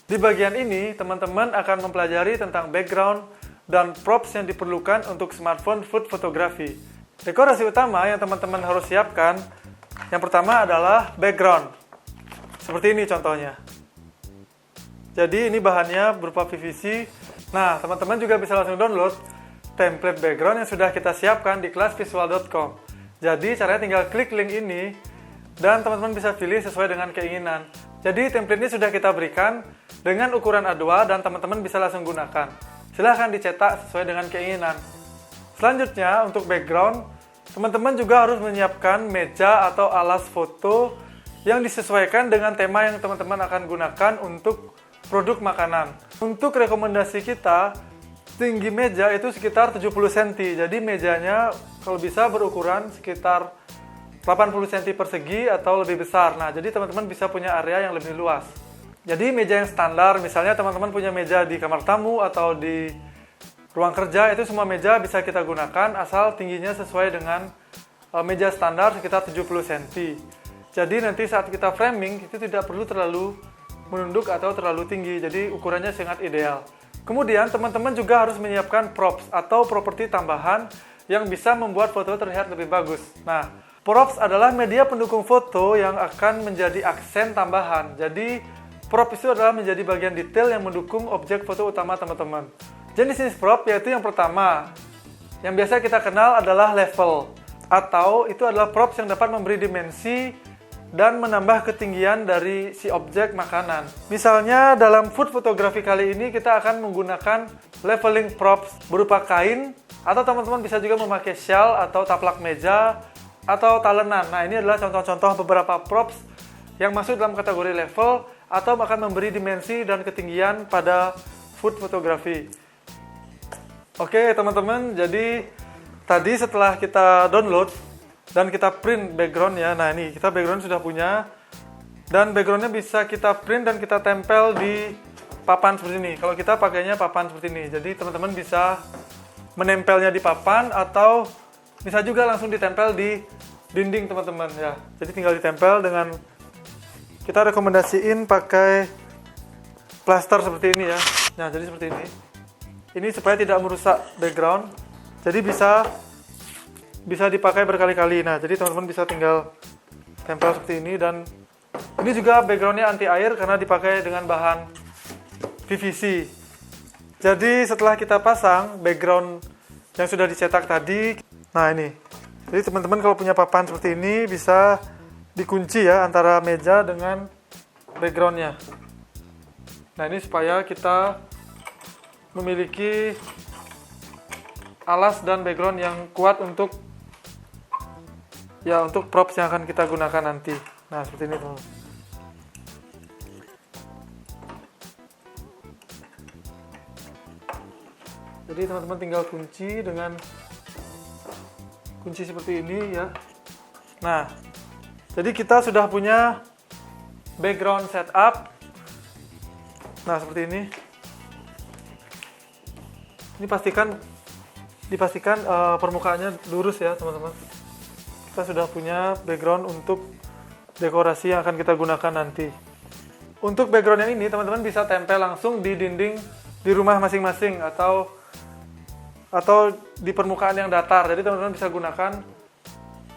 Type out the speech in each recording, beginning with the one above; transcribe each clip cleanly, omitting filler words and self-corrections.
Di bagian ini, teman-teman akan mempelajari tentang background dan props yang diperlukan untuk smartphone food photography. Dekorasi utama yang teman-teman harus siapkan, yang pertama adalah background. Seperti ini contohnya. Jadi ini bahannya berupa PVC. Nah, teman-teman juga bisa langsung download template background yang sudah kita siapkan di kelasvisual.com. Jadi caranya tinggal klik link ini dan teman-teman bisa pilih sesuai dengan keinginan. Jadi template ini sudah kita berikan dengan ukuran A2 dan teman-teman bisa langsung gunakan. Silahkan dicetak sesuai dengan keinginan. Selanjutnya untuk background, teman-teman juga harus menyiapkan meja atau alas foto yang disesuaikan dengan tema yang teman-teman akan gunakan untuk produk makanan. Untuk rekomendasi kita, tinggi meja itu sekitar 70 cm. Jadi mejanya kalau bisa berukuran sekitar 80 cm persegi atau lebih besar. Nah, jadi teman-teman bisa punya area yang lebih luas. Jadi meja yang standar, misalnya teman-teman punya meja di kamar tamu atau di ruang kerja, itu semua meja bisa kita gunakan asal tingginya sesuai dengan meja standar sekitar 70 cm. Jadi nanti saat kita framing itu tidak perlu terlalu menunduk atau terlalu tinggi, jadi ukurannya sangat ideal. Kemudian teman-teman juga harus menyiapkan props atau properti tambahan yang bisa membuat foto terlihat lebih bagus. Nah, props adalah media pendukung foto yang akan menjadi aksen tambahan. Jadi prop itu adalah menjadi bagian detail yang mendukung objek foto utama teman-teman. Jenis prop yaitu yang pertama, yang biasa kita kenal adalah level, atau itu adalah props yang dapat memberi dimensi dan menambah ketinggian dari si objek makanan. Misalnya dalam food photography kali ini kita akan menggunakan leveling props berupa kain, atau teman-teman bisa juga memakai shell atau taplak meja atau talenan. Nah, ini adalah contoh-contoh beberapa props yang masuk dalam kategori level atau akan memberi dimensi dan ketinggian pada food photography. Oke teman-teman, jadi tadi setelah kita download dan kita print background ya, nah ini kita background sudah punya dan backgroundnya bisa kita print dan kita tempel di papan seperti ini. Kalau kita pakainya papan seperti ini, jadi teman-teman bisa menempelnya di papan atau bisa juga langsung ditempel di dinding teman-teman ya. Jadi tinggal ditempel dengan, kita rekomendasiin pakai plaster seperti ini ya. Nah, jadi seperti ini. Ini supaya tidak merusak background. Jadi bisa dipakai berkali-kali. Nah, jadi teman-teman bisa tinggal tempel seperti ini, dan ini juga backgroundnya anti air karena dipakai dengan bahan PVC. Jadi setelah kita pasang background yang sudah dicetak tadi, nah ini. Jadi teman-teman kalau punya papan seperti ini bisa dikunci ya antara meja dengan backgroundnya. Nah, ini supaya kita memiliki alas dan background yang kuat untuk props yang akan kita gunakan nanti. Nah, seperti ini teman. Jadi teman-teman tinggal kunci dengan kunci seperti ini ya. Nah, jadi kita sudah punya background setup. Nah, seperti ini. Ini dipastikan permukaannya lurus ya, teman-teman. Kita sudah punya background untuk dekorasi yang akan kita gunakan nanti. Untuk background yang ini, teman-teman bisa tempel langsung di dinding di rumah masing-masing atau di permukaan yang datar. Jadi teman-teman bisa gunakan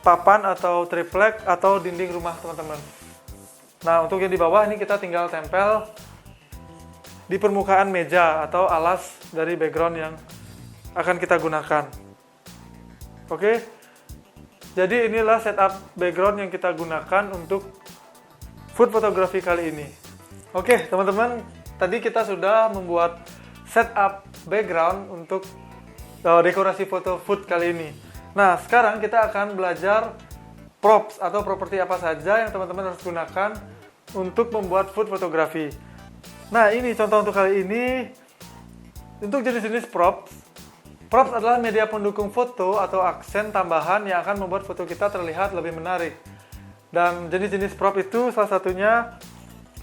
papan atau triplek atau dinding rumah teman-teman. Nah, untuk yang di bawah ini kita tinggal tempel di permukaan meja atau alas dari background yang akan kita gunakan. Oke. Jadi inilah setup background yang kita gunakan untuk food photography kali ini. Oke, teman-teman, tadi kita sudah membuat setup background untuk dekorasi foto food kali ini. Nah, sekarang kita akan belajar props atau properti apa saja yang teman-teman harus gunakan untuk membuat food photography. Nah, ini contoh untuk kali ini. Untuk jenis-jenis props. Props adalah media pendukung foto atau aksen tambahan yang akan membuat foto kita terlihat lebih menarik. Dan jenis-jenis prop itu salah satunya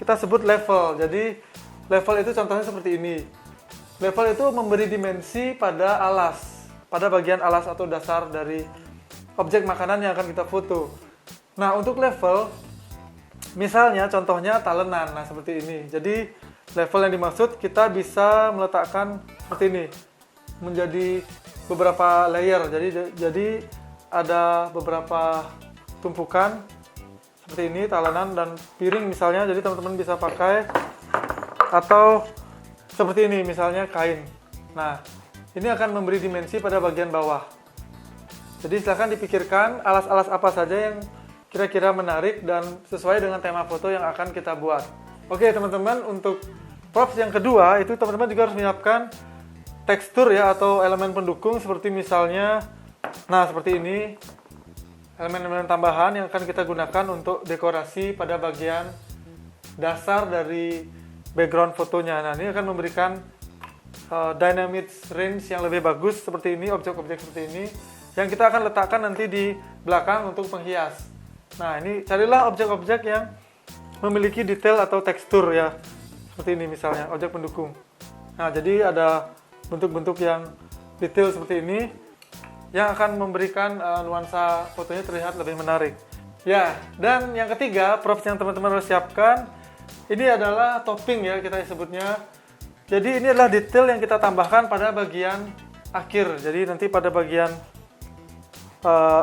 kita sebut level. Jadi level itu contohnya seperti ini. Level itu memberi dimensi pada alas, pada bagian alas atau dasar dari objek makanan yang akan kita foto. Nah, untuk level, misalnya contohnya talenan, nah seperti ini. Jadi level yang dimaksud, kita bisa meletakkan seperti ini menjadi beberapa layer. Jadi ada beberapa tumpukan seperti ini, talenan dan piring misalnya. Jadi teman-teman bisa pakai, atau seperti ini misalnya kain. Nah, ini akan memberi dimensi pada bagian bawah. Jadi silahkan dipikirkan alas-alas apa saja yang kira-kira menarik dan sesuai dengan tema foto yang akan kita buat. Oke teman-teman, untuk props yang kedua itu teman-teman juga harus menyiapkan tekstur ya, atau elemen pendukung seperti misalnya, nah seperti ini, elemen-elemen tambahan yang akan kita gunakan untuk dekorasi pada bagian dasar dari background fotonya. Nah ini akan memberikan dynamic range yang lebih bagus seperti ini, objek-objek seperti ini yang kita akan letakkan nanti di belakang untuk penghias. Nah ini carilah objek-objek yang memiliki detail atau tekstur ya, seperti ini misalnya, objek pendukung. Nah jadi ada bentuk-bentuk yang detail seperti ini yang akan memberikan nuansa fotonya terlihat lebih menarik. Ya, dan yang ketiga, props yang teman-teman harus siapkan, ini adalah topping ya kita sebutnya. Jadi ini adalah detail yang kita tambahkan pada bagian akhir. Jadi nanti pada bagian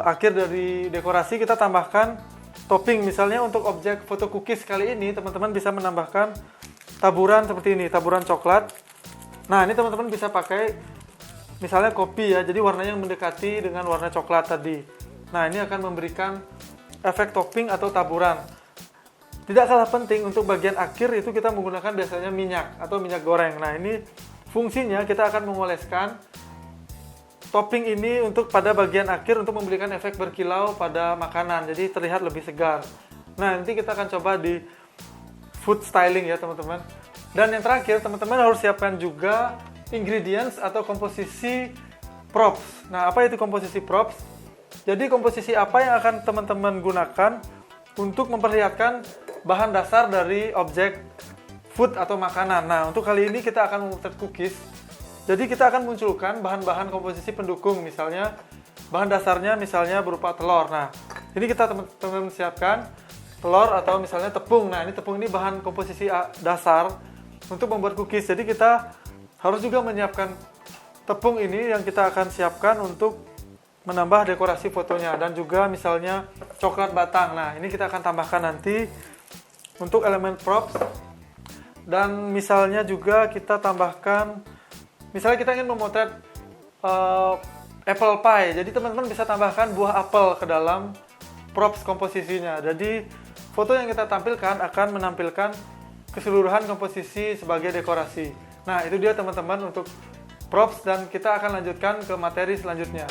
akhir dari dekorasi kita tambahkan topping. Misalnya untuk objek foto cookies kali ini, teman-teman bisa menambahkan taburan seperti ini, taburan coklat. Nah ini teman-teman bisa pakai misalnya kopi ya, jadi warnanya mendekati dengan warna coklat tadi. Nah ini akan memberikan efek topping atau taburan. Tidak kalah penting, untuk bagian akhir itu kita menggunakan biasanya minyak atau minyak goreng. Nah ini fungsinya kita akan mengoleskan topping ini untuk pada bagian akhir untuk memberikan efek berkilau pada makanan, jadi terlihat lebih segar. Nah nanti kita akan coba di food styling ya teman-teman. Dan yang terakhir, teman-teman harus siapkan juga ingredients atau komposisi props. Nah apa itu komposisi props? Jadi komposisi apa yang akan teman-teman gunakan untuk memperlihatkan bahan dasar dari objek food atau makanan. Nah untuk kali ini kita akan memotret cookies. Jadi kita akan munculkan bahan-bahan komposisi pendukung, misalnya bahan dasarnya misalnya berupa telur. Nah, ini kita teman-teman siapkan telur atau misalnya tepung. Nah, ini tepung ini bahan komposisi dasar untuk membuat cookies. Jadi kita harus juga menyiapkan tepung ini yang kita akan siapkan untuk menambah dekorasi fotonya, dan juga misalnya coklat batang. Nah, ini kita akan tambahkan nanti untuk elemen props. Dan misalnya juga kita tambahkan, misalnya kita ingin memotret apple pie, jadi teman-teman bisa tambahkan buah apel ke dalam props komposisinya. Jadi foto yang kita tampilkan akan menampilkan keseluruhan komposisi sebagai dekorasi. Nah itu dia teman-teman untuk props, dan kita akan lanjutkan ke materi selanjutnya.